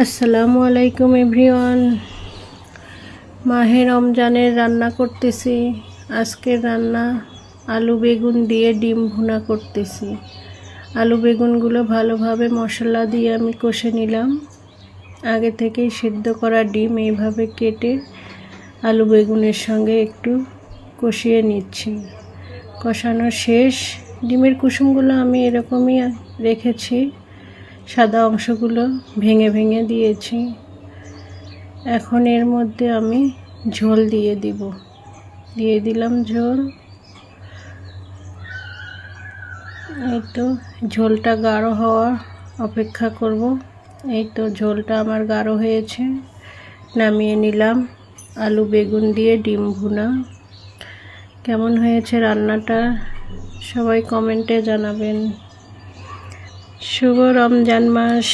আসসালামু আলাইকুম এভরিওয়ান। মাহে রমজানের রান্না করতেছি। আজকের রান্না আলু বেগুন দিয়ে ডিম ভুনা করতেছি। আলু বেগুনগুলো ভালোভাবে মশলা দিয়ে আমি কষে নিলাম। আগে থেকেই সিদ্ধ করা ডিম এইভাবে কেটে আলু বেগুনের সঙ্গে একটু কষিয়ে নিচ্ছি। কষানো শেষ। ডিমের কুসুমগুলো আমি এরকমই রেখেছি, সাদা অংশগুলো ভেঙে ভেঙে দিয়েছি। এখন এর মধ্যে আমি ঝোল দিয়ে দিলাম ঝোল। এই তো ঝোলটা গাঢ় হওয়া অপেক্ষা করব। এই তো ঝোলটা আমার গাঢ় হয়েছে, নামিয়ে নিলাম। আলু বেগুন দিয়ে ডিম ভুনা কেমন হয়েছে রান্নাটা সবাই কমেন্টে জানাবেন। শুভ রমজান মাস।